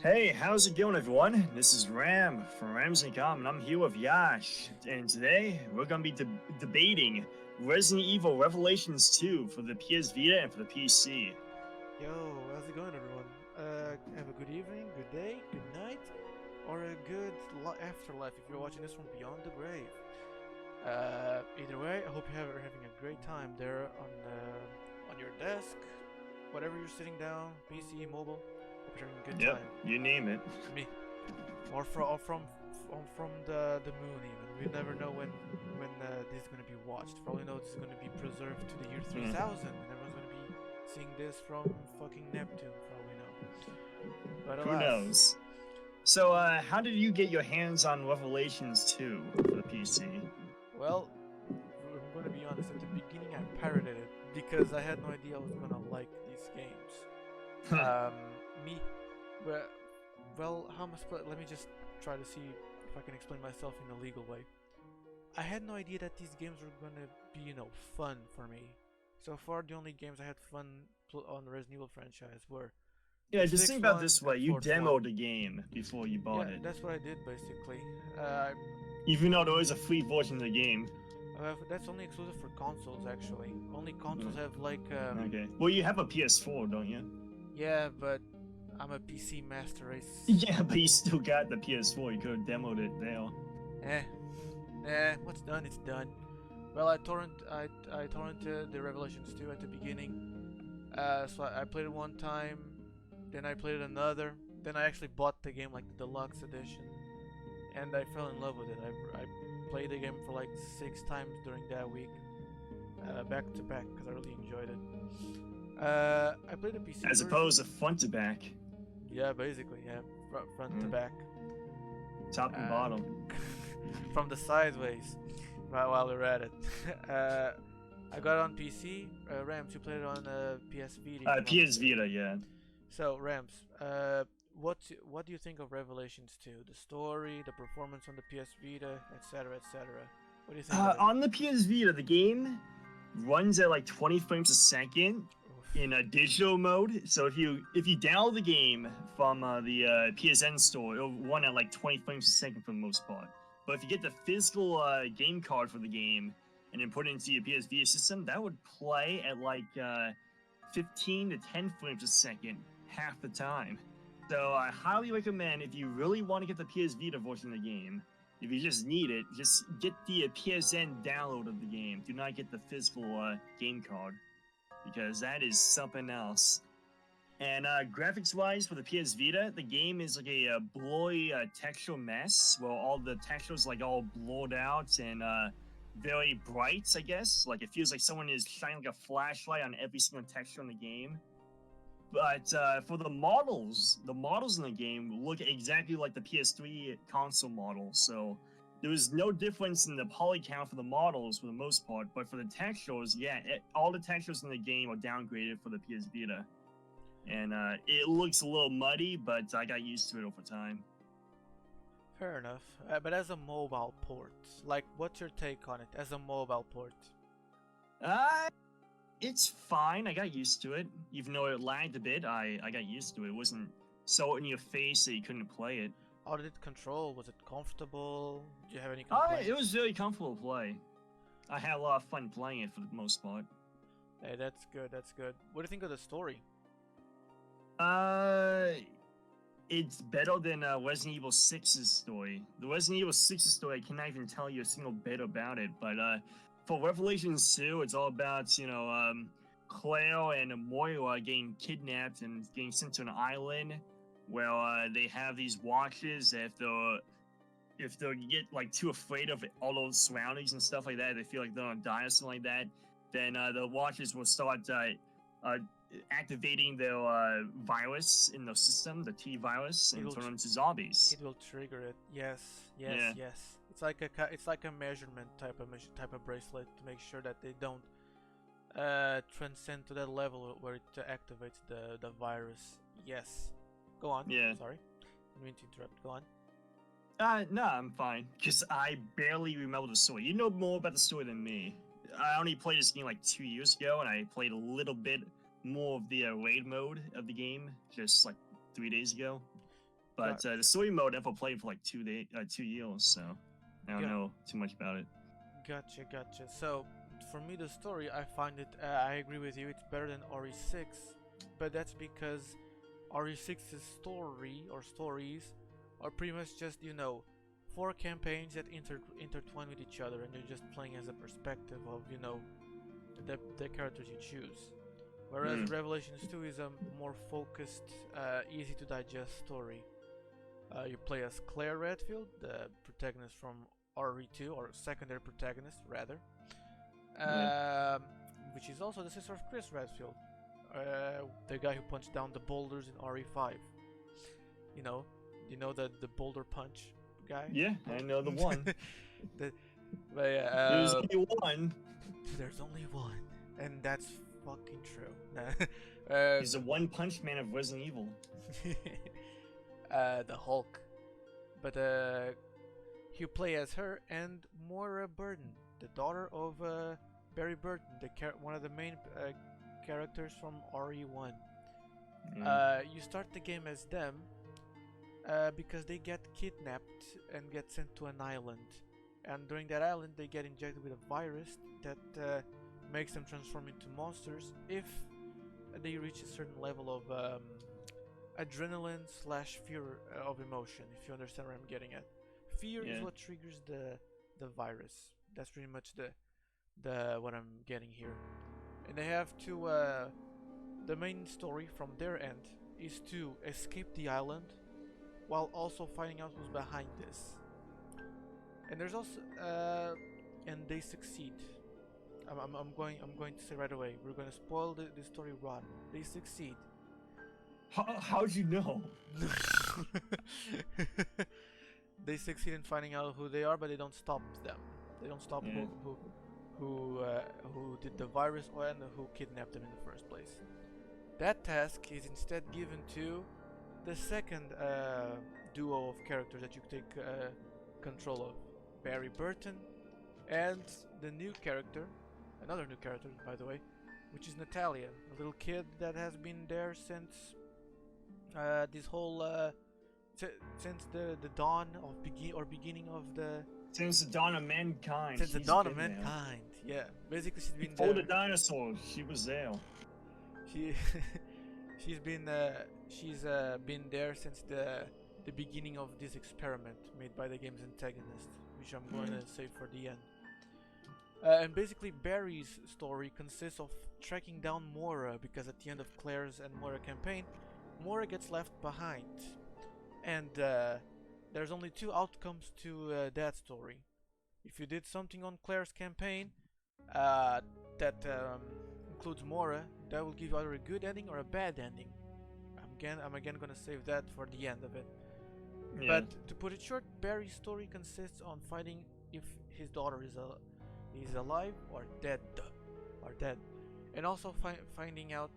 Hey, how's it going, everyone? This is Ram from RamsTheNameCom, and I'm here with Yash. And today we're gonna be debating Resident Evil Revelations 2 for the PS Vita and for the PC. Yo, how's it going, everyone? Have a good evening, good day, good night, or a good afterlife if you're watching this from beyond the grave. Either way, I hope you're having a great time there on your desk, whatever you're sitting down, PC, mobile. Hope you're having a good Yep, time. you name it. Me, or from the moon even. We never know when this is gonna be watched. Probably know this is gonna be preserved to the year 3000, and everyone's gonna be seeing this from fucking Neptune, for all we know. But Who alas, knows? So, how did you get your hands on Revelations 2 for the PC? well, I'm gonna be honest. At the beginning, I pirated it because I had no idea I was gonna like these games. Um, me, well, how am I supposed? Let me just try to see if I can explain myself in a legal way. I had no idea that these games were gonna be, fun for me. So far, the only games I had fun on the Resident Evil franchise were Yeah, the just sixth think about one this and way: the you fourth one. demoed the game before you bought Yeah, it, that's what I did basically. Uh, even though there was a free version of the game. that's only exclusive for consoles actually. Only consoles have like Okay. Well, you have a PS4, don't you? yeah, but I'm a PC master race. Yeah, but you still got the PS4. You could have demoed it there. What's done is done. Well, I torrented the Revelations 2 at the beginning. So I played it one time, then I played it another, then I actually bought the game like the deluxe edition, and I fell in love with it. I played the game for like 6 times during that week, back to back, because I really enjoyed it. I played the PC As version. opposed to front to back, Yeah, basically, yeah, front to back, top and bottom. from the sideways. While we're at it, I got it on PC. Rams, you played it on PS Vita. PS Vita, yeah. So Rams, what do you think of Revelations 2? The story, the performance on the PS Vita, etc., etc. What do you think of it? On the PS Vita, the game runs at like 20 frames a second Oof. in a digital mode. So if you download the game from the PSN store, it'll run at like 20 frames a second for the most part. But if you get the physical game card for the game and then put it into your PS Vita system, that would play at like 15 to 10 frames a second half the time. So I highly recommend, if you really want to get the PS Vita version of the game, if you just need it, just get the PSN download of the game. Do not get the physical game card, because that is something else. And graphics-wise, for the PS Vita, the game is like a blurry texture mess, where all the textures like all blurred out and very bright, I guess. Like it feels like someone is shining like a flashlight on every single texture in the game. But for the models in the game look exactly like the PS3 console models. So there was no difference in the poly count for the models for the most part. But for the textures, yeah, all the textures in the game are downgraded for the PS Vita. And it looks a little muddy, but I got used to it over time. Fair enough. But as a mobile port, like, what's your take on it as a mobile port? It's fine. I got used to it. Even though it lagged a bit, I got used to it. It wasn't so in your face that you couldn't play it. How did it control? Was it comfortable? Did you have any complaints? It was very comfortable to play. I had a lot of fun playing it for the most part. Hey, that's good. That's good. What do you think of the story? It's better than Resident Evil 6's story. The Resident Evil 6's story, I cannot even tell you a single bit about it. But for Revelations 2, it's all about, Claire and Moira getting kidnapped and getting sent to an island where they have these watches. If they get like too afraid of all those surroundings and stuff like that, they feel like they're gonna die or something like that, then the watches will start activating their virus in the system, the T virus, and turn them into zombies. It will trigger it. Yes. Yeah. It's like a measurement type of bracelet to make sure that they don't transcend to that level where it activates the virus. Yes. Go on. Yeah. Sorry, I didn't mean to interrupt. Go on. No, I'm fine, because I barely remember the story. You know more about the story than me. I only played this game like 2 years ago, and I played a little bit more of the raid mode of the game just like 3 days ago. But the story mode, I've played for like 2 years, so I don't know too much about it. Gotcha. So, for me, the story, I find it, I agree with you, it's better than RE6, but that's because RE6's story, or stories, are pretty much just, 4 campaigns that intertwine with each other, and you're just playing as a perspective of, the characters you choose. Whereas Revelations 2 is a more focused, easy to digest story. You play as Claire Redfield, the protagonist from RE2, or secondary protagonist rather, which is also the sister of Chris Redfield, the guy who punched down the boulders in RE5. You know the boulder punch guy. Yeah, I know the one. There's only one. There's only one, and that's fucking true. He's the One Punch Man of Resident Evil. The Hulk. But you play as her and Moira Burton, the daughter of Barry Burton, one of the main characters from RE1. You start the game as them because they get kidnapped and get sent to an island. And during that island, they get injected with a virus that makes them transform into monsters if they reach a certain level of adrenaline / fear of emotion, if you understand what I'm getting at. Fear is what triggers the virus. That's pretty much the what I'm getting here. And they have to the main story from their end is to escape the island while also finding out who's behind this. And there's also and they succeed. I'm going to say right away, we're going to spoil the story rotten. They succeed. How'd you know? They succeed in finding out who they are, but they don't stop them. They don't stop who did the virus and who kidnapped them in the first place. That task is instead given to the second duo of characters that you take control of, Barry Burton and the new character, another new character by the way, which is Natalia, a little kid that has been there since this whole since the dawn of beginning of the since the dawn of mankind. Since the dawn of mankind, yeah. Basically, she's been before the dinosaurs. She was there. She's been there since the beginning of this experiment made by the game's antagonist, which I'm going to save for the end. And basically, Barry's story consists of tracking down Moira, because at the end of Claire's and Moira campaign, Moira gets left behind. And there's only 2 outcomes to that story. If you did something on Claire's campaign that includes Moira, that will give you either a good ending or a bad ending. I'm again gonna save that for the end of it. Yeah. But to put it short, Barry's story consists on finding if his daughter is alive or dead, and also finding out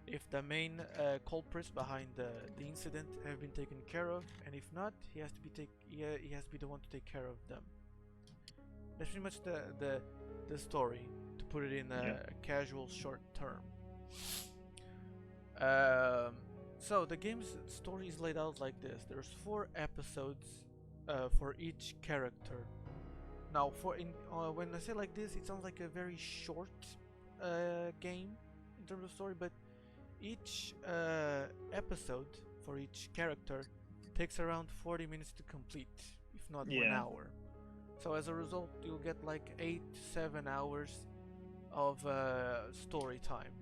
if the main culprits behind the incident have been taken care of, and if not, he has to be the one to take care of them. That's pretty much the story, to put it in a casual short term. So the game's story is laid out like this. There's 4 episodes for each character. Now, when I say like this, it sounds like a very short game in terms of story, but each episode for each character takes around 40 minutes to complete, if not 1 hour. So as a result, you'll get like 8-7 hours of story time,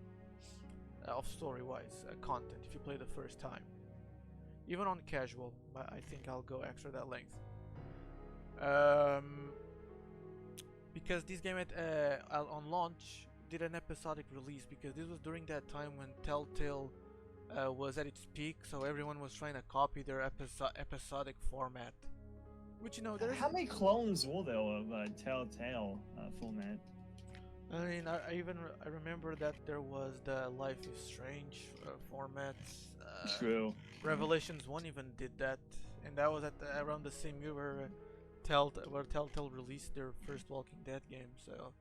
of story-wise content if you play the first time. Even on casual, but I think I'll go extra that length. Because this game on launch did an episodic release, because this was during that time when Telltale was at its peak, so everyone was trying to copy their episodic format. Which, there's... How many clones were there of Telltale format? I mean, I remember that there was the Life is Strange format. True. Revelations 1 even did that, and that was around the same year where Telltale released their first Walking Dead game. So,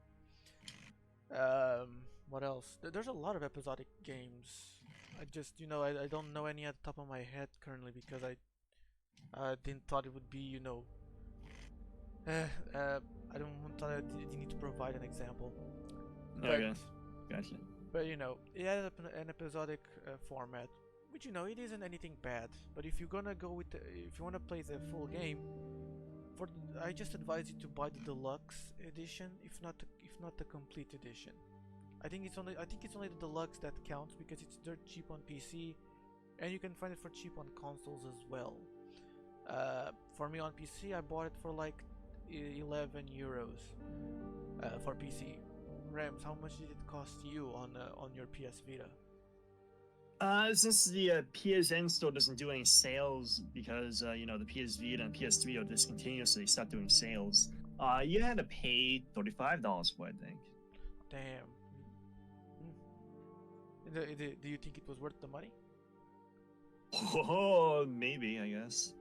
what else? There's a lot of episodic games. I just, I don't know any at the top of my head currently because I didn't thought it would be, I don't want to need to provide an example. But, Okay, gotcha. but it had an episodic format, which it isn't anything bad. But if you're gonna go with, if you wanna play the full game, I just advise you to buy the deluxe edition, if not the complete edition. I think it's only the deluxe that counts because it's dirt cheap on PC, and you can find it for cheap on consoles as well. For me on PC, I bought it for like 11 euros for PC. Rams, how much did it cost you on your PS Vita? Since the PSN store doesn't do any sales because the PS Vita and PS3 are discontinued, so they stopped doing sales. You had to pay $35 for it, I think. Damn. Do you think it was worth the money? Oh, maybe, I guess,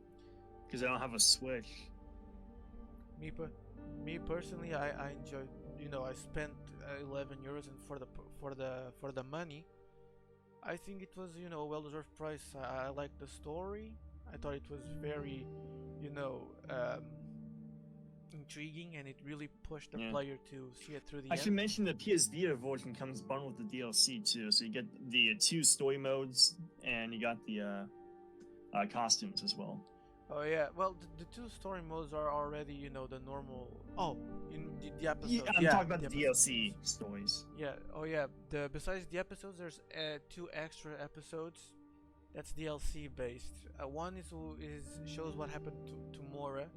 because I don't have a Switch. Me personally, I enjoyed. I spent 11 euros, and for the money, I think it was a well-deserved price. I liked the story. I thought it was very, intriguing, and it really pushed the player to see it through the end. I should mention the PS Vita version comes bundled with the DLC too, so you get the 2 story modes and you got the costumes as well. Oh yeah, well the 2 story modes are already the normal. Oh, in the episodes. I'm talking about the DLC stories. Yeah. Oh yeah. Besides the episodes, there's 2 extra episodes. That's DLC based. One is shows what happened to Mora.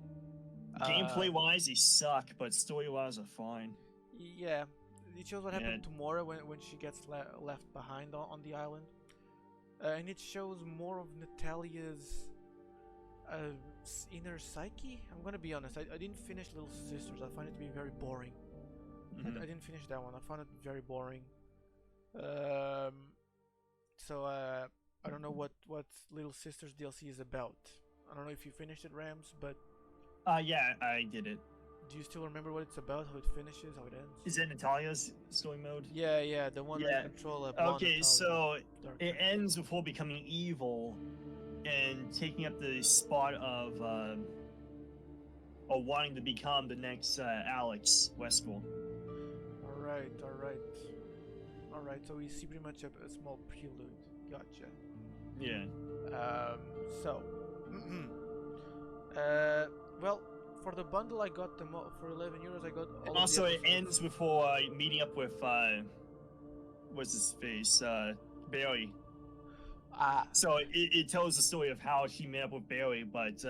Gameplay wise, they suck, but story wise, are fine. Yeah, it shows what happened to Mora when she gets left behind on the island, and it shows more of Natalia's inner psyche. I'm gonna be honest. I didn't finish Little Sisters. I find it to be very boring. I didn't finish that one. I found it very boring. So I don't know what Little Sisters DLC is about. I don't know if you finished it, Rams, but yeah, I did it. do you still remember what it's about? How it finishes? How it ends? Is it Natalia's story mode? Yeah, the one that you control. Okay, so it ends with her becoming evil and taking up the spot of wanting to become the next Alex Westphal. Alright, so we see pretty much a small prelude. Gotcha. Yeah. So well, for the bundle I got for 11 euros I got all also of the it ends with her meeting up with what's his face, Barry. So it tells the story of how she met up with Barry, but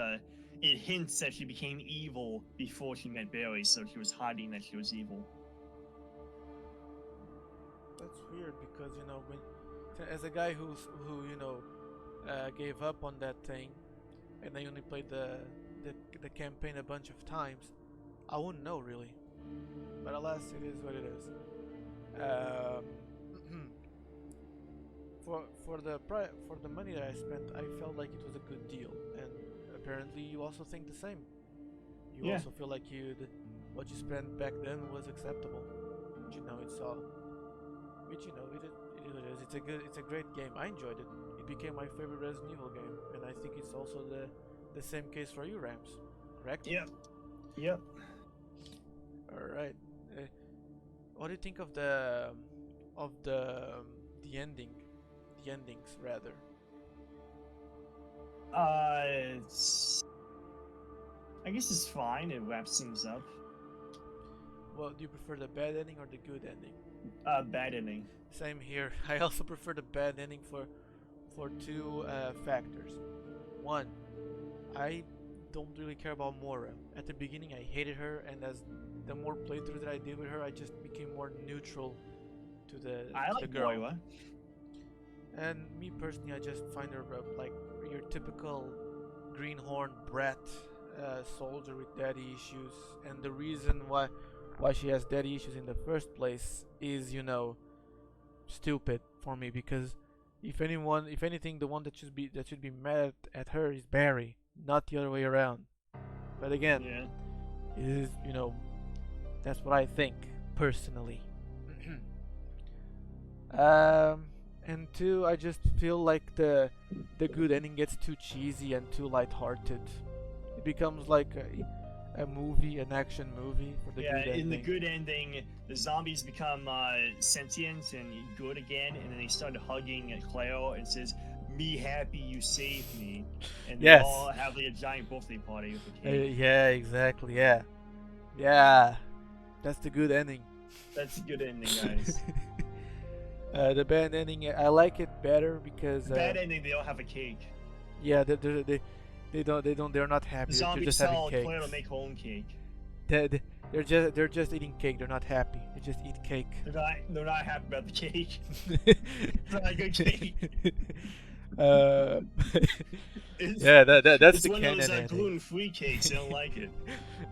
it hints that she became evil before she met Barry, so she was hiding that she was evil. That's weird because when as a guy who gave up on that thing, and I only played the campaign a bunch of times, I wouldn't know really. But alas, it is what it is. For the money that I spent, I felt like it was a good deal, and apparently you also think the same. You also feel like what you spent back then was acceptable. It's all. Which it is. It's a great game. I enjoyed it. It became my favorite Resident Evil game, and I think it's also the same case for you, Rams. Correct? Yep. All right. What do you think of the ending? The endings, rather. I guess it's fine. It wraps things up. Well, do you prefer the bad ending or the good ending? Bad ending. Same here. I also prefer the bad ending for 2 factors. One, I don't really care about Mora. At the beginning, I hated her, and as the more playthroughs that I did with her, I just became more neutral to the girl. Moira. And me personally, I just find her like your typical greenhorn brat soldier with daddy issues, and the reason why she has daddy issues in the first place is stupid for me, because if anything, the one that should be mad at her is Barry, not the other way around. But again, it is that's what I think personally. and two, I just feel like the good ending gets too cheesy and too lighthearted. It becomes like a movie, an action movie for the Yeah, good ending. in the good ending, the zombies become sentient and good again, and then they start hugging Claire and says, "Me happy you saved me," and they Yes. all have like a giant birthday party with a cake. Yeah, exactly. Yeah, yeah. That's the good ending. That's a good ending, guys. The bad ending, I like it better because The bad ending, they all have a cake. yeah, they're not happy. The They're zombies just having tell cake. Claire to make her own cake. They're just eating cake. They're not happy. They just eat cake. They're not happy about the cake. It's not a good cake. Yeah, that's it's the one canon of those ending. gluten-free cakes. They don't like it.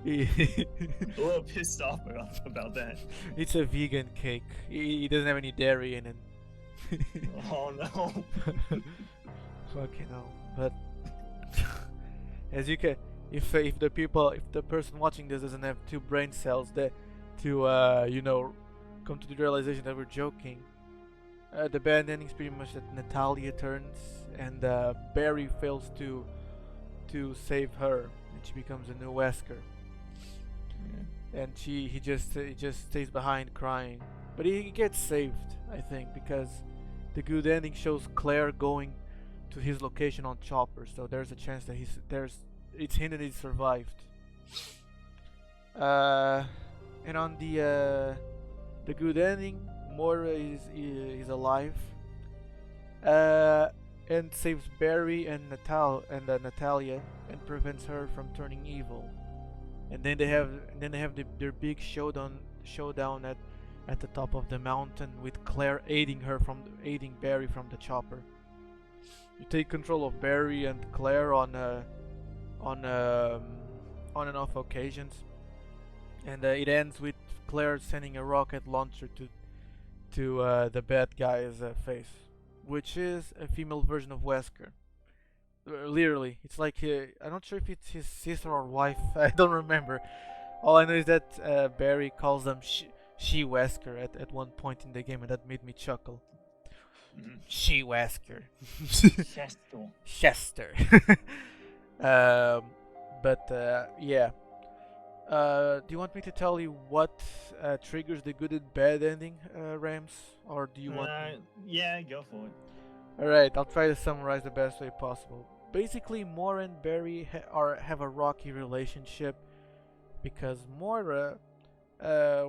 A little pissed off about that. It's a vegan cake. It doesn't have any dairy in it. Oh no. Fucking hell. But as you can, if the person watching this doesn't have two brain cells that to come to the realization that we're joking, the bad ending is pretty much that Natalia turns and Barry fails to save her, and she becomes a new Wesker. And he just stays behind crying, but he gets saved, I think, because the good ending shows Claire going to his location on Chopper, so there's a chance that it's hinted he survived. And on the good ending, Moira is alive, and saves Barry and Natalia and prevents her from turning evil. And then they have their big showdown at the top of the mountain with Claire aiding Barry from the chopper. You take control of Barry and Claire on and off occasions, and it ends with Claire sending a rocket launcher to the bad guy's face, which is a female version of Wesker. Literally, it's like I'm not sure if it's his sister or wife. I don't remember. All I know is that Barry calls them she Wesker at one point in the game, and that made me chuckle. She Wesker. Chester. Yeah. Do you want me to tell you what triggers the good and bad ending, Rams, or do you want? Yeah, go for it. Alright, I'll try to summarize the best way possible. Basically, Moira and Barry have a rocky relationship because Moira,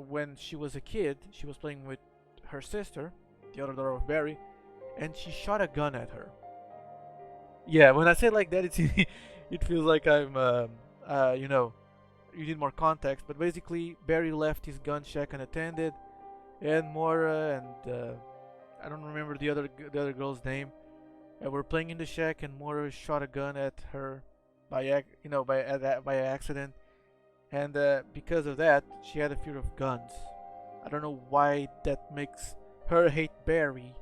when she was a kid, she was playing with her sister, the other daughter of Barry, and she shot a gun at her. Yeah, when I say it like that, it feels like I'm, you need more context, but basically, Barry left his gun shack unattended, and Moira and I don't remember the other girl's name. We're playing in the shack, and Moira shot a gun at her by accident, and because of that, she had a fear of guns. I don't know why that makes her hate Barry,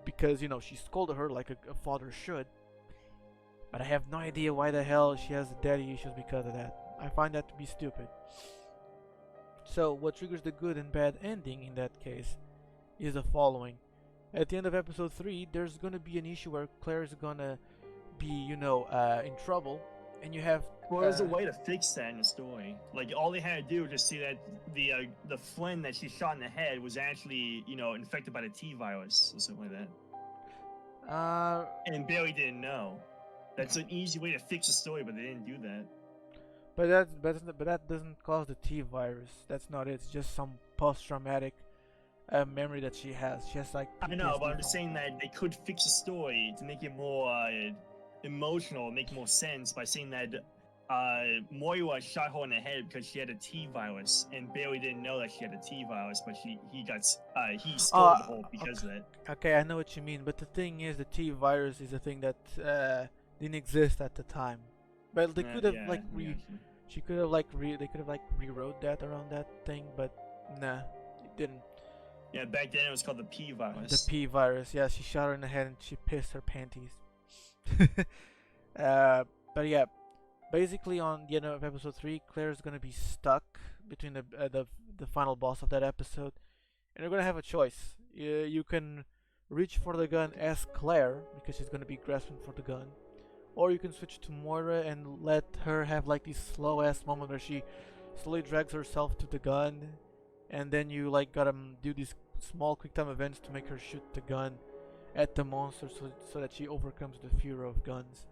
because she scolded her like a father should. But I have no idea why the hell she has daddy issues because of that. I find that to be stupid. So what triggers the good and bad ending in that case is the following. At the end of episode 3, there's gonna be an issue where Claire's gonna be, in trouble, and you have. Well, there's a way to fix that in the story. Like, all they had to do was just see that the Flynn that she shot in the head was actually, infected by the T virus or something like that. And Barry didn't know. That's an easy way to fix the story, but they didn't do that. But that doesn't cause the T virus. That's not it. It's just some post-traumatic memory that she has. She has like. I know, but I'm just saying that they could fix the story to make it more emotional, make more sense by saying that Moira shot her in the head because she had a T virus, and Barry didn't know that she had a T virus, but he stole her because of that. Okay, I know what you mean, but the thing is, the T virus is a thing that didn't exist at the time. But they could have she could have they could have rewrote that around that thing, but nah, it didn't. Yeah, back then it was called the P virus. The P virus, yeah, she shot her in the head and she pissed her panties. But yeah, basically on the end of episode 3, Claire's gonna be stuck between the final boss of that episode, and you're gonna have a choice. You can reach for the gun as Claire, because she's gonna be grasping for the gun. Or you can switch to Moira and let her have like this slow ass moment where she slowly drags herself to the gun, and then you like gotta do these small quick time events to make her shoot the gun at the monster so that she overcomes the fear of guns.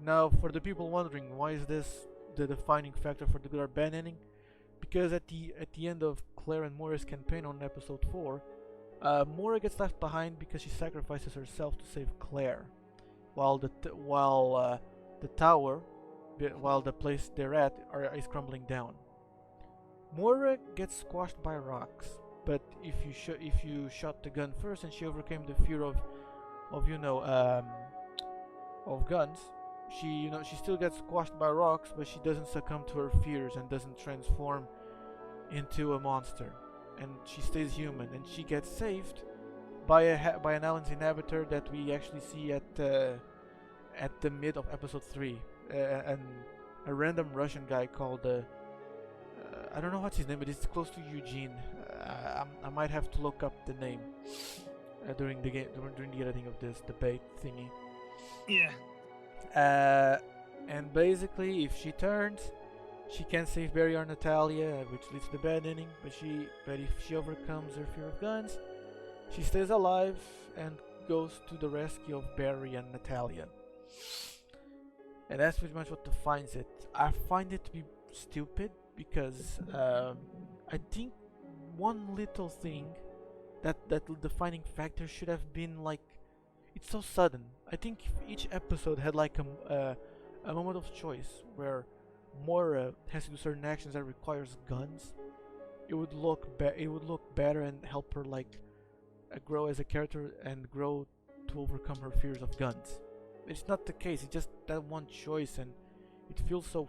Now, for the people wondering why is this the defining factor for the good or bad ending, because at the end of Claire and Moira's campaign on episode 4, Moira gets left behind because she sacrifices herself to save Claire, while the tower, while the place they're at is crumbling down. Moira gets squashed by rocks, but if you shot the gun first and she overcame the fear of guns, she still gets squashed by rocks, but she doesn't succumb to her fears and doesn't transform into a monster, and she stays human, and she gets saved by an island's inhabitor that we actually see at the mid of episode 3, and a random Russian guy called I don't know what's his name, but it's close to Eugene. I might have to look up the name during the editing of this debate thingy. Yeah. And basically, if she turns, she can save Barry or Natalia, which leads to the bad ending. But if she overcomes her fear of guns, she stays alive and goes to the rescue of Barry and Natalia. And that's pretty much what defines it. I find it to be stupid because I think one little thing that defining factor should have been like, it's so sudden. I think if each episode had like a moment of choice where Moira has to do certain actions that requires guns, it would look better and help her like grow as a character and grow to overcome her fears of guns. It's not the case. It's just that one choice, and it feels so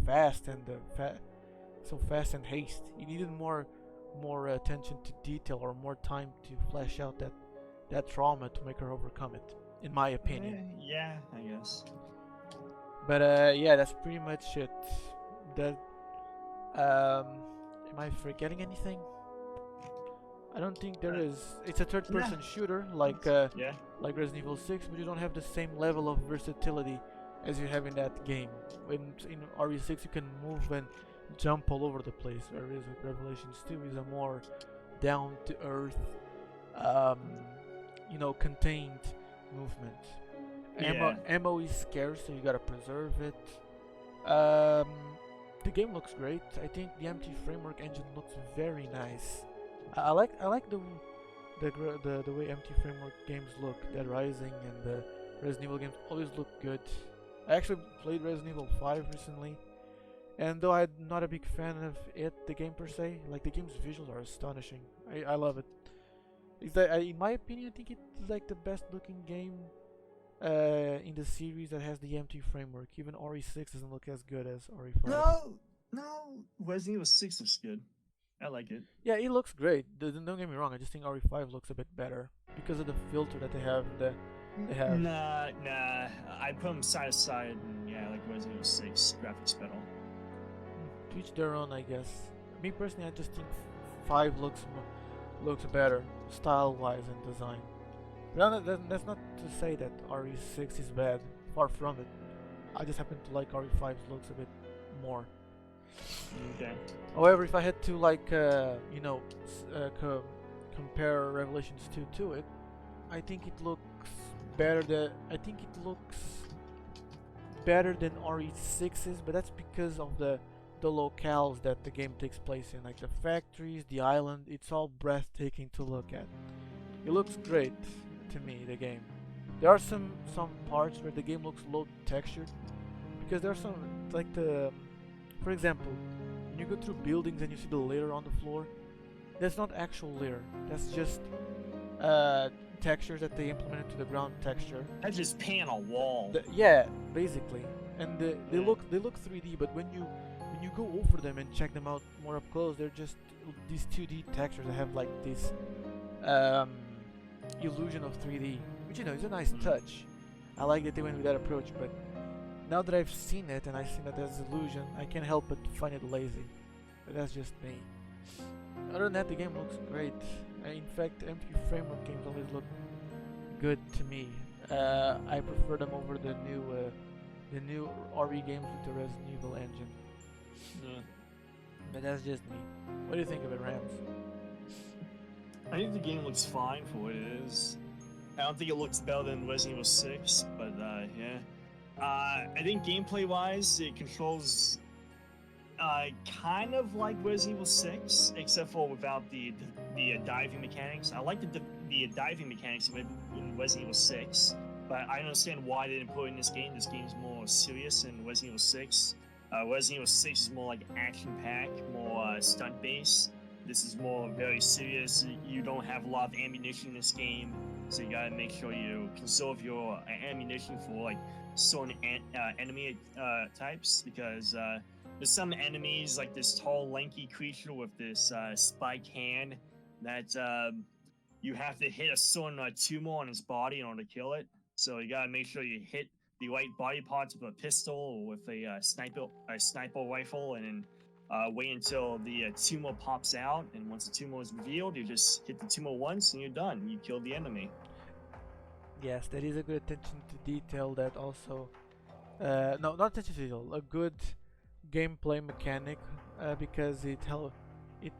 fast and so fast and haste. You needed more attention to detail or more time to flesh out that trauma to make her overcome it, in my opinion. Yeah, I guess. But yeah, that's pretty much it. Am I forgetting anything? I don't think there is. It's a third-person shooter like Resident Evil 6, but you don't have the same level of versatility as you have in that game. In RE6 you can move and jump all over the place, whereas with Revelations 2 is a more down-to-earth, contained movement. Ammo is scarce, so you gotta preserve it. The game looks great. I think the MT Framework engine looks very nice. I like the way MT Framework games look. Dead Rising and the Resident Evil games always look good. I actually played Resident Evil 5 recently, and though I'm not a big fan of the game per se, like the game's visuals are astonishing. I love it. It's like, in my opinion, I think it's like the best looking game in the series that has the MT Framework. Even RE6 doesn't look as good as RE5. No, Resident Evil 6 looks good. I like it. Yeah, it looks great. Don't get me wrong. I just think RE5 looks a bit better because of the filter that they have. Nah. I put them side to side, and yeah, I like Resident Evil 6 graphics better. To each their own, I guess. Me personally, I just think 5 looks better, style-wise and design. But that's not to say that RE6 is bad. Far from it. I just happen to like RE5's looks a bit more. Okay. However, if I had to compare Revelations 2 to it, I think it looks better than RE6's, but that's because of the locales that the game takes place in, like the factories, the island. It's all breathtaking to look at. It looks great to me, the game. There are some parts where the game looks low textured because there are some, like for example, when you go through buildings and you see the layer on the floor, that's not actual layer. That's just textures that they implemented to the ground texture. That's just paint on a wall. Yeah, basically. And they look 3D, but when you go over them and check them out more up close, they're just these 2D textures that have like this illusion of 3D, which is a nice touch. I like that they went with that approach, but now that I've seen it and I've seen that as illusion, I can't help but find it lazy. But that's just me. other than that, the game looks great. In fact, empty framework games always look good to me. I prefer them over the new RE games with the Resident Evil engine. Yeah. But that's just me. What do you think of it, Rams? I think the game looks fine for what it is. I don't think it looks better than Resident Evil 6, but yeah. I think gameplay-wise, it controls kind of like Resident Evil 6, except for without the diving mechanics. I like the diving mechanics of it in Resident Evil 6, but I understand why they didn't put it in this game. This game's more serious than Resident Evil 6. Resident Evil 6 is more like action-packed, more stunt-based. This is more very serious. You don't have a lot of ammunition in this game, so you gotta make sure you conserve your ammunition for like certain enemy types, because there's some enemies like this tall, lanky creature with this spike hand that you have to hit a certain tumor on his body in order to kill it. So you gotta make sure you hit the right body parts with a pistol or with a sniper rifle, and then wait until the tumor pops out. And once the tumor is revealed, you just hit the tumor once and you're done. You killed the enemy. Yes, that is a good attention to detail. That also, no, not attention to detail. A good gameplay mechanic, because it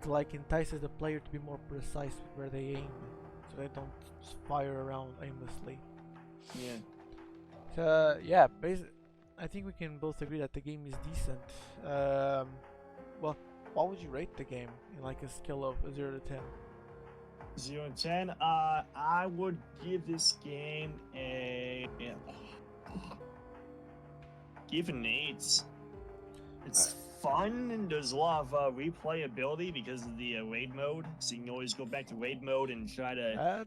like entices the player to be more precise with where they aim, so they don't fire around aimlessly. Yeah. So yeah, I think we can both agree that the game is decent. Well, what would you rate the game in like a scale of 0 to 10? 0 to 10. I would give this game give it an 8. It's fun, and there's a lot of replayability because of the raid mode. So you can always go back to raid mode and try to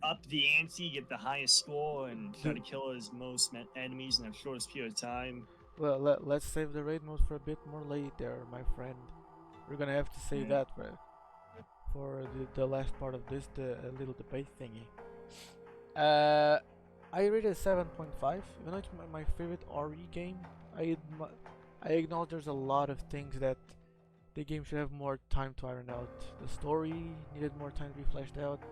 up the ante, get the highest score, and try to kill as most enemies in the shortest period of time. Well, let's save the raid mode for a bit more later, my friend. We're gonna have to save that for the last part of this, the little debate thingy. I rated 7.5. Even though it's my favorite RE game, I acknowledge there's a lot of things that the game should have more time to iron out. The story needed more time to be fleshed out.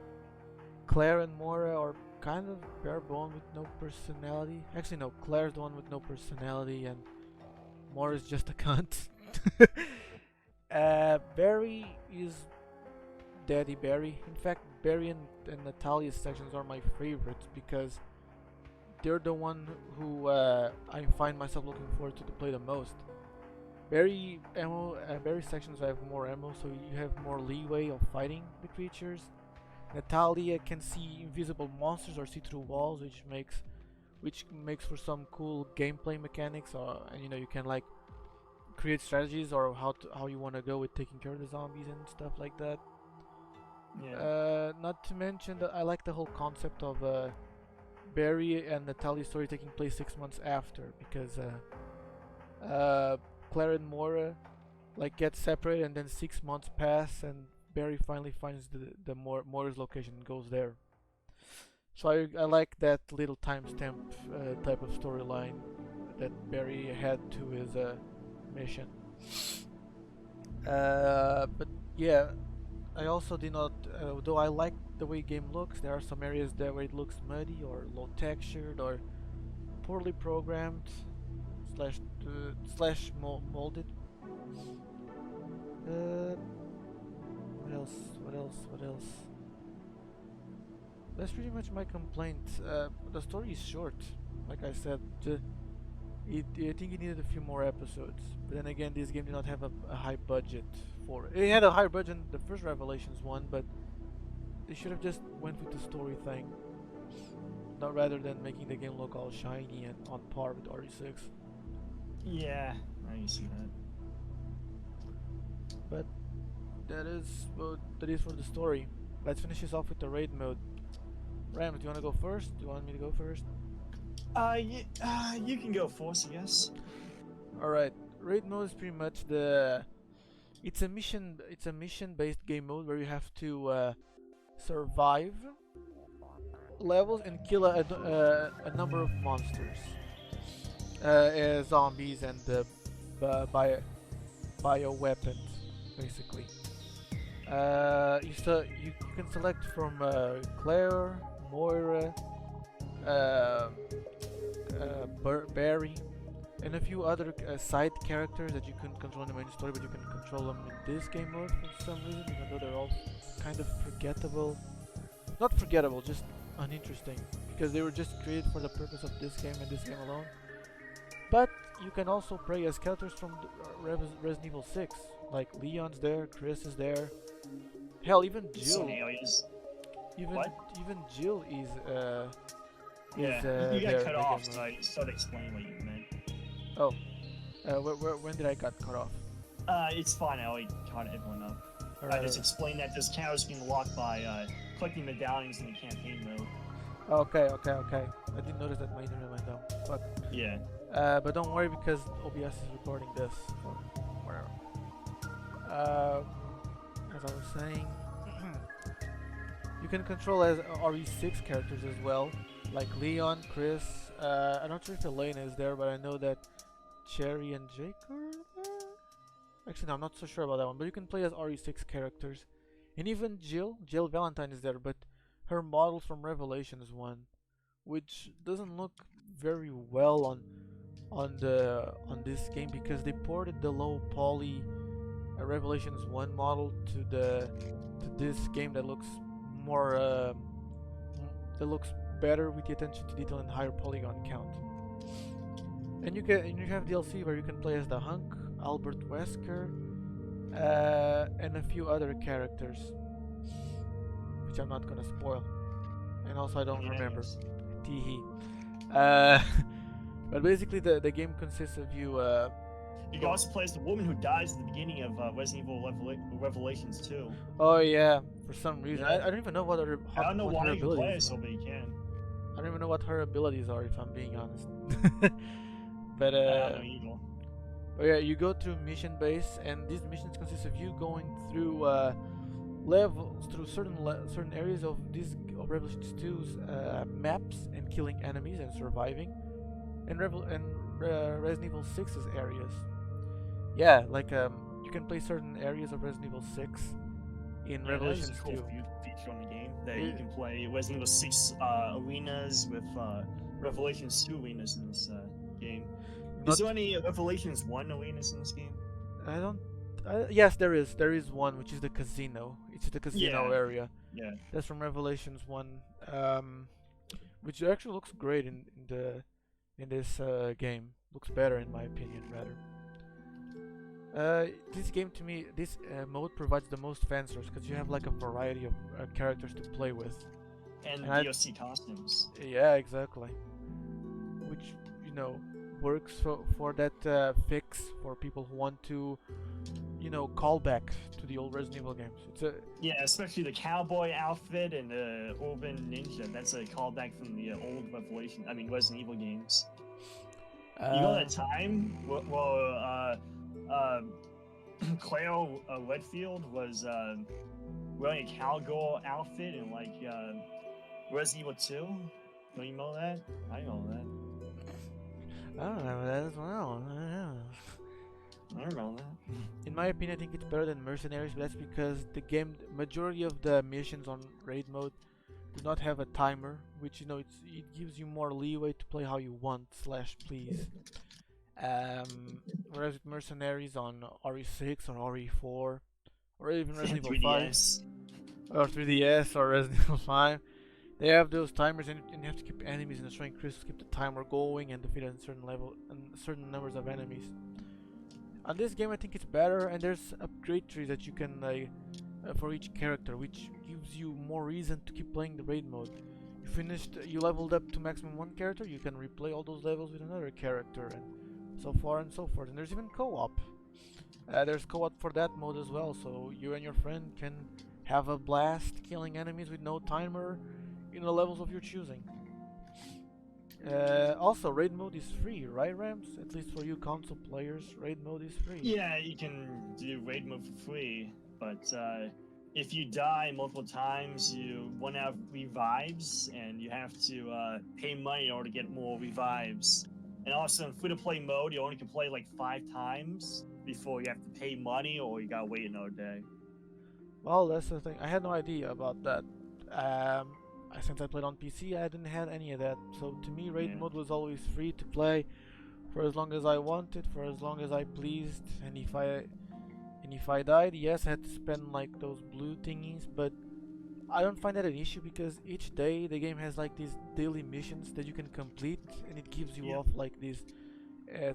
Claire and Mora are kind of bare bone with no personality. Actually, no, Claire's the one with no personality, and Mora's just a cunt. Barry is Daddy Barry. In fact, Barry and Natalia's sections are my favorites because they're the one who I find myself looking forward to play the most. Barry sections have more ammo, so you have more leeway of fighting the creatures. Natalia can see invisible monsters or see through walls, which makes for some cool gameplay mechanics. And you can like create strategies or how you want to go with taking care of the zombies and stuff like that. Yeah. Not to mention that I like the whole concept of Barry and Natalia's story taking place 6 months after, because Claire and Mora like get separated, and then 6 months pass, and Barry finally finds the Mora's location and goes there. So I like that little timestamp type of storyline that Barry had to his mission. But yeah, I also did not, though I like the way the game looks, there are some areas there where it looks muddy or low textured or poorly programmed slash molded. What else? That's pretty much my complaint. The story is short, like I said. I think it needed a few more episodes. But then again, this game did not have a high budget for it. It had a higher budget than the first Revelations one, but they should have just went with the story thing, not rather than making the game look all shiny and on par with RE6. Yeah, I can see that. But that is for the story. Let's finish this off with the raid mode. Rams, do you want to go first? Do you want me to go first? You can go first, I guess. Alright, raid mode is pretty much it's a mission-based game mode where you have to survive levels and kill a number of monsters, zombies and bioweapons, basically. You can select from Claire, Moira, uh, Barry, and a few other side characters that you couldn't control in the main story, but you can control them in this game mode for some reason, even though they're all kind of forgettable. Not forgettable, just uninteresting, because they were just created for the purpose of this game and this game alone. But you can also play as characters from Resident Evil 6, like Leon's there, Chris is there. Hell, even Jill. Even What? even Jill is Yeah, you got there cut in the off, game so mode. I started explaining what you meant. Oh, when did I got cut off? It's fine. I already caught everyone up. I just explained that this character's being locked by collecting medallions in the campaign mode. Okay. I didn't notice that my internet went down. Fuck. Yeah. But don't worry because OBS is recording this. So whatever. As I was saying, you can control as RE6 characters as well, like Leon, Chris. I'm not sure if Elena is there, but I know that Cherry and Jake are there. Actually, no, I'm not so sure about that one. But you can play as RE6 characters, and even Jill Valentine is there, but her model from Revelations 1, which doesn't look very well on this game because they ported the low poly Revelations 1 model to this game that looks more that looks better with the attention to detail and higher polygon count. And you have DLC where you can play as the Hunk, Albert Wesker, and a few other characters, which I'm not gonna spoil. And also I don't remember. Teehee. But basically the game consists of you. You can also play as the woman who dies at the beginning of Resident Evil Revelations 2. Oh yeah, for some reason Yeah. I don't even know what her I don't know what why her you can play abilities it so, are. but you can. I don't even know what her abilities are if I'm being honest. But I don't know either. but yeah, you go through mission base, and these missions consist of you going through levels through certain areas of Revelations 2's maps and killing enemies and surviving, and Resident Evil 6's areas. Yeah, like you can play certain areas of Resident Evil 6 in Revelations That is a cool 2. feature on the game that you can play Resident Evil 6 arenas with Revelations 2 arenas in this game. Is there any Revelations 1 arenas in this game? I don't. Yes, there is. There is one, which is the casino. It's the casino area. Yeah. That's from Revelations 1, which actually looks great in this game. Looks better in my opinion, rather. This game to me, this mode provides the most fan service because you have like a variety of characters to play with. And DLC costumes. Yeah, exactly. Which, works for that fix for people who want to, call back to the old Resident Evil games. Yeah, especially the cowboy outfit and the urban ninja. That's a callback from the old Resident Evil games. You know that time? Claire Redfield was wearing a cowgirl outfit in Resident Evil 2. Don't you know that? I know that. I don't remember that as well. I don't know that. In my opinion, I think it's better than Mercenaries, but that's because the majority of the missions on raid mode do not have a timer, which it gives you more leeway to play how you want / please. Whereas with Mercenaries on RE6 or RE4 or even Resident Evil 5 or 3DS or Resident Evil 5, they have those timers, and you have to keep enemies in a strength crystal, keep the timer going, and defeat a certain level and certain numbers of enemies. On this game, I think it's better, and there's upgrade trees that you can for each character, which gives you more reason to keep playing the raid mode. You leveled up to maximum one character, you can replay all those levels with another character, and so far and so forth. And there's even co-op. There's co-op for that mode as well, so you and your friend can have a blast killing enemies with no timer in the levels of your choosing. Also, raid mode is free, right, Rams? At least for you console players, raid mode is free. Yeah, you can do raid mode for free, but if you die multiple times, you run out of revives, and you have to pay money in order to get more revives. And also, in free-to-play mode, you only can play like 5 times before you have to pay money, or you gotta wait another day. Well, that's the thing. I had no idea about that. Since I played on PC, I didn't have any of that. So to me, raid Yeah. mode was always free to play for as long as I wanted, for as long as I pleased. And if I died, yes, I had to spend like those blue thingies, but I don't find that an issue because each day the game has like these daily missions that you can complete, and it gives you Yeah. off like these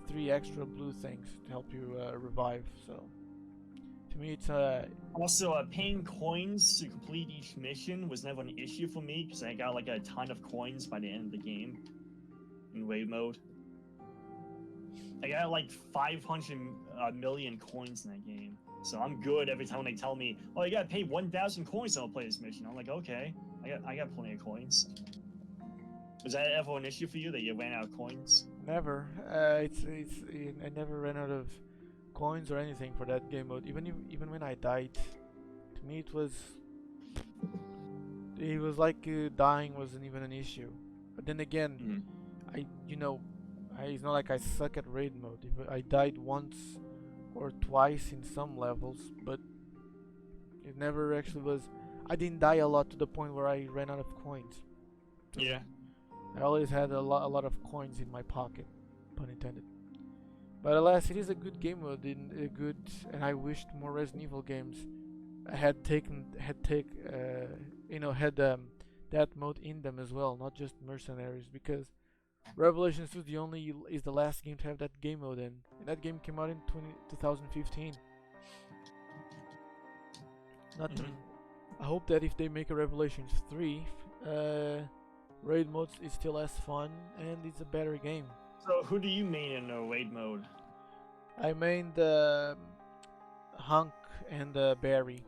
3 extra blue things to help you revive. So to me, it's Also, paying coins to complete each mission was never an issue for me because I got like a ton of coins by the end of the game in raid mode. I got like 500 million coins in that game, so I'm good every time they tell me, "Oh, you gotta pay 1,000 coins to play this mission." I'm like, "Okay, I got plenty of coins." Was that ever an issue for you that you ran out of coins? never. I never ran out of coins or anything for that game mode. Even when I died, to me it was like dying wasn't even an issue. But then again, Mm. I you know it's not like I suck at raid mode. If I died once or twice in some levels, but it never actually was. I didn't die a lot to the point where I ran out of coins. So Yeah. I always had a lot of coins in my pocket, pun intended. But alas, it is a good game mode, and I wished more Resident Evil games had that mode in them as well, not just Mercenaries, because Revelations 2 is the last game to have that game mode in. And that game came out in 2015. Not to, I hope that if they make a Revelations 3, raid mode is still as fun and it's a better game. So, who do you main in raid mode? I mained Hunk and Barry.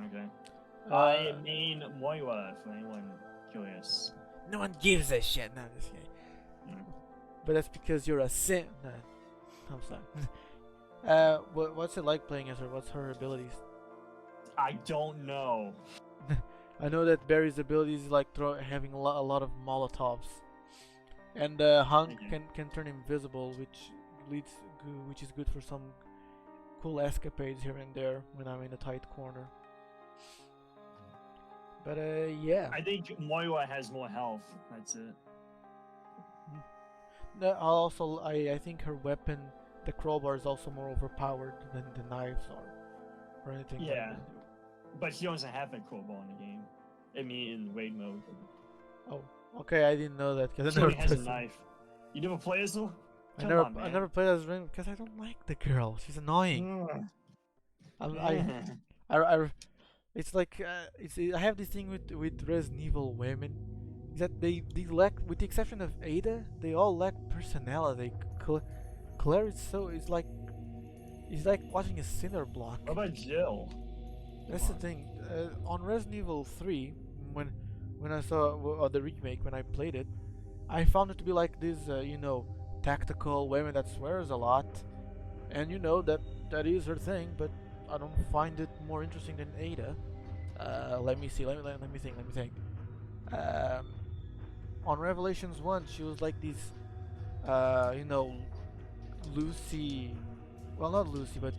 Okay. I main Moira, for anyone curious. No one gives a shit. No, this game. But that's because you're a sim. Nah, I'm sorry. What's it like playing as her? What's her abilities? I don't know. I know that Barry's abilities is like having a lot of Molotovs, and Hunk can turn invisible, which is good for some cool escapades here and there when I'm in a tight corner. But yeah. I think Moira has more health. That's it. No, I think her weapon, the crowbar, is also more overpowered than the knives are, or anything. Yeah, but she doesn't have a crowbar in the game. I mean, in raid mode. Oh, okay, I didn't know that because She only has a knife. You never play as her? I never played as Rin because I don't like the girl. She's annoying. It's like I have this thing with Resident Evil women, is that they lack, with the exception of Ada, they all lack personality. Claire is like watching a cinder block. What about Jill? That's the thing. On Resident Evil 3, when I saw the remake, when I played it, I found it to be like this, tactical woman that swears a lot, and that is her thing, but I don't find it more interesting than Ada. Let me see. Let me think. On Revelations 1, she was like this, Lucy. Well, not Lucy, but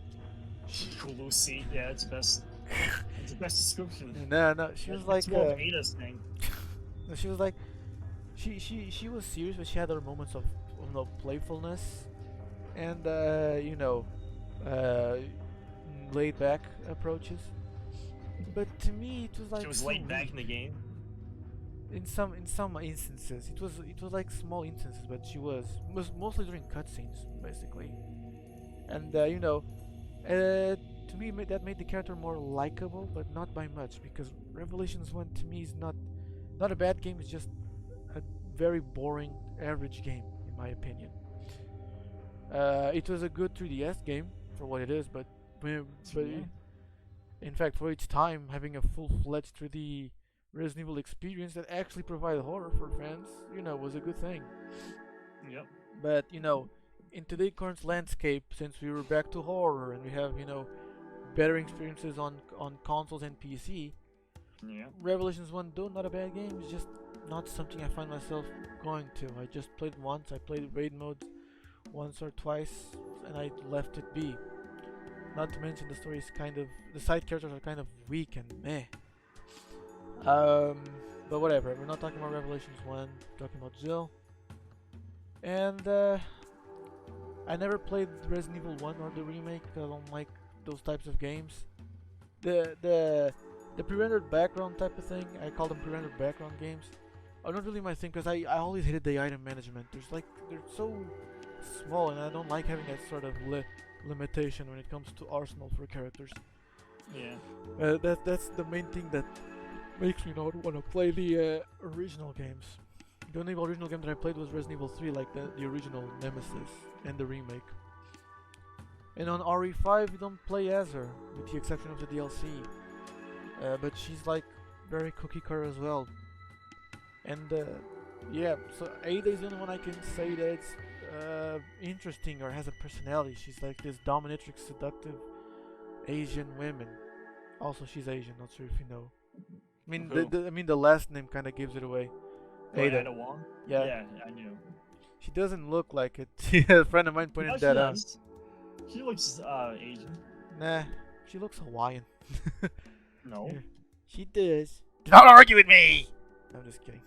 Lucy. Yeah, it's best. It's the best description. No, she was like Ada's thing. She was like, she was serious, but she had her moments of playfulness, and laid back approaches. But to me, it was like she was laid back in the game. In some instances, it was like small instances, but she was mostly during cutscenes, basically. And to me, that made the character more likable, but not by much, because Revelations 1 to me is not a bad game. It's just a very boring, average game, in my opinion. It was a good 3DS game for what it is, but in fact, for its time, having a full-fledged 3D Resident Evil experience that actually provided horror for fans, was a good thing. Yep. But in today's current landscape, since we were back to horror and we have better experiences on consoles and PC, Revelations 1, though not a bad game, is just not something I find myself going to. I just played once. I played raid mode once or twice, and I left it be. Not to mention the story is the side characters are kind of weak and meh. But whatever. We're not talking about Revelations 1. We're talking about Jill. And I never played Resident Evil 1 or the remake. I don't like those types of games. The pre-rendered background type of thing, I call them pre-rendered background games, are not really my thing because I always hated the item management. They're so small, and I don't like having that sort of limitation when it comes to arsenal for characters. Yeah. That's the main thing that makes me not want to play the original games. The only original game that I played was Resident Evil 3, like the original Nemesis and the remake. And on RE5 you don't play as her, with the exception of the DLC. But she's like very cookie cutter as well. And yeah, so Ada is the only one I can say that it's interesting or has a personality. She's like this dominatrix, seductive Asian woman. Also, she's Asian. Not sure if you know. I mean, the last name kind of gives it away. Ada Wong? Yeah. Yeah, I knew. She doesn't look like it. A friend of mine pointed that out. She looks Asian. Nah, she looks Hawaiian. No. Yeah, she does. Do not argue with me! I'm just kidding.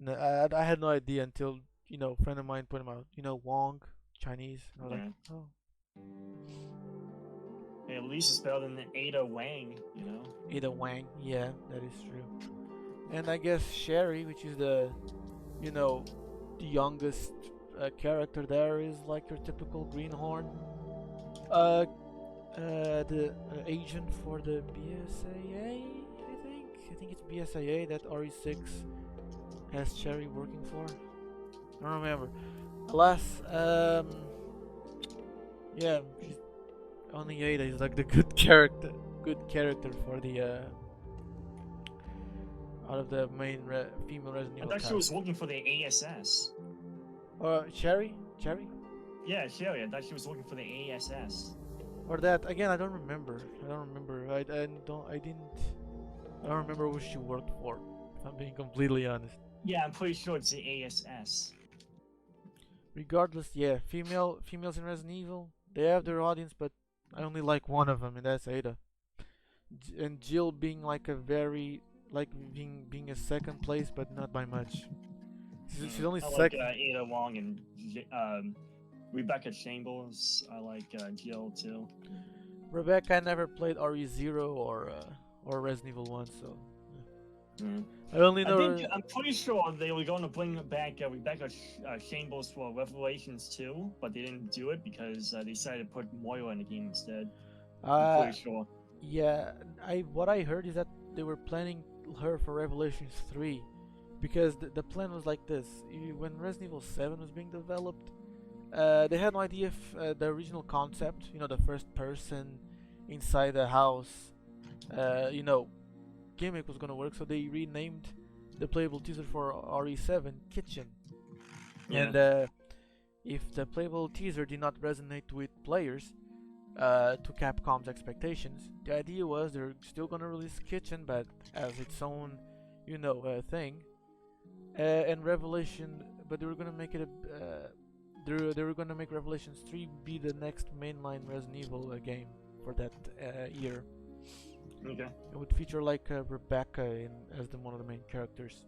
No, I had no idea until, a friend of mine pointed him out. Wong, Chinese. And I was like, oh. Hey, at least it's better than Ada Wang, Ada Wang, yeah, that is true. And I guess Sherry, which is the youngest character there, is like your typical greenhorn. The agent for the BSAA, I think it's BSAA that RE6 has Sherry working for. I don't remember. Alas, yeah, she's only Ada is like the good character for the out of the main female Resident Evil. I thought she was working for the ASS. Sherry? Yeah, Sherry. I thought she was working for the ASS. Or that again? I don't remember. I don't remember who she worked for. If I'm being completely honest. Yeah, I'm pretty sure it's the ASS. Regardless, yeah, females in Resident Evil, they have their audience, but I only like one of them, and that's Ada. And Jill being like being a second place, but not by much. She's only second. I like Ada Wong and Rebecca Chambers. I like Jill too. Rebecca, I never played RE0 or Resident Evil 1, so. I only know. I'm pretty sure they were going to bring back Rebecca Chambers for Revelations 2, but they didn't do it because they decided to put Moira in the game instead. I'm pretty sure. Yeah, what I heard is that they were planning her for Revelations 3, because the plan was like this: when Resident Evil 7 was being developed, they had no idea if the original concept, the first person inside the house, gimmick was gonna work, so they renamed the playable teaser for RE7 Kitchen. Yeah. And if the playable teaser did not resonate with players to Capcom's expectations, the idea was they're still gonna release Kitchen, but as its own, thing. And Revelation, but they were gonna make it they were gonna make Revelations 3 be the next mainline Resident Evil game for that year. Okay. It would feature like Rebecca as one of the main characters.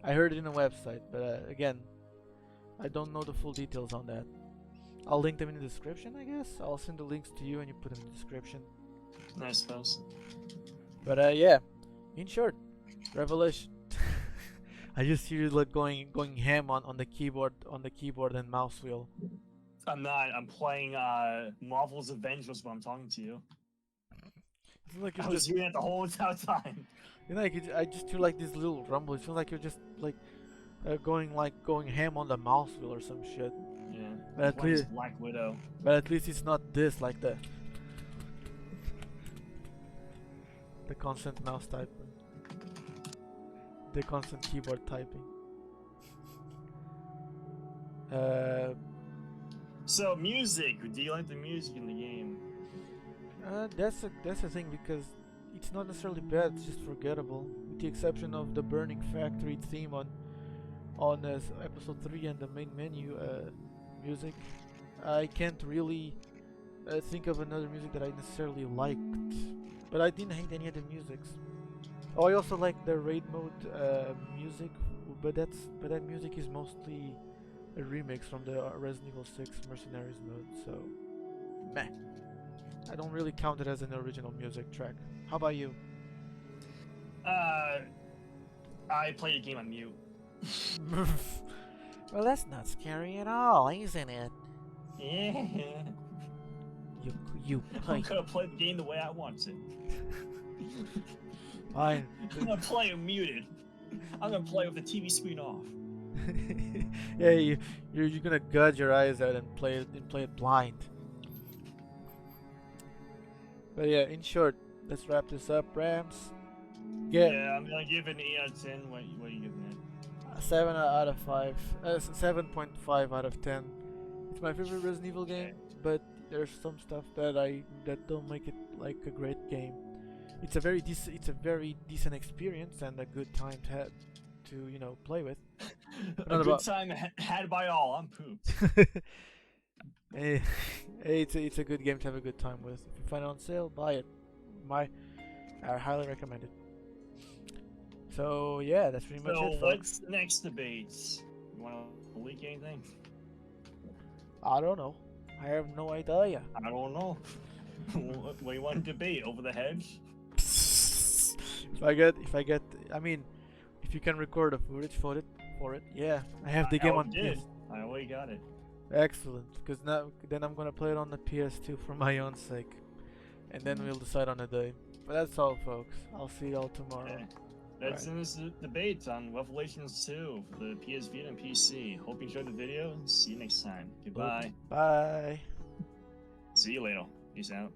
I heard it in a website, but again, I don't know the full details on that. I'll link them in the description, I guess. I'll send the links to you and you put them in the description. I suppose. But yeah, in short, Revelation. I just hear you like going ham on the keyboard and mouse wheel. I'm not. I'm playing Marvel's Avengers while I'm talking to you. Like I was doing it the whole entire time. I just hear like this little rumble. It feels like you're just like going ham on the mouse wheel or some shit. Yeah. But at least Black Widow. But at least it's not this like the constant mouse typing, the constant keyboard typing. So music. Do you like the music in the game? That's the thing, because it's not necessarily bad, it's just forgettable, with the exception of the Burning Factory theme on episode 3 and the main menu music. I can't really think of another music that I necessarily liked, but I didn't hate any of the musics. Oh, I also like the raid mode music, but that music is mostly a remix from the Resident Evil 6 Mercenaries mode, so meh. I don't really count it as an original music track. How about you? I played a game on mute. Well, that's not scary at all, isn't it? Yeah. You I'm gonna play the game the way I want to. Fine. I'm gonna play it muted. I'm gonna play with the TV screen off. Yeah, you're gonna gouge your eyes out and play it blind. But yeah, in short, let's wrap this up, Rams. Yeah, I'm gonna give it an 8 out of 10. What are you giving it? 7 out of 5. 7.5 out of 10. It's my favorite Resident Evil game, but there's some stuff that don't make it like a great game. It's a very decent experience and a good time to play with. A good time had by all. I'm pooped. Hey, it's a good game to have a good time with. If you find it on sale, buy it. I highly recommend it. So yeah, that's pretty much it, folks. So what's the next debates? You want to leak anything? I don't know. I have no idea. I don't know. What do you want to debate? Over the hedge? I mean, if you can record the footage for it, yeah. I have the game on PS. I already got it. Excellent, because then I'm gonna play it on the PS2 for my own sake, and then we'll decide on a day. But that's all, folks. I'll see y'all tomorrow. Okay. That's in this debate on Revelations 2 for the PS Vita and PC. Hope you enjoyed the video. See you next time. Goodbye. Bye. See you later. Peace out.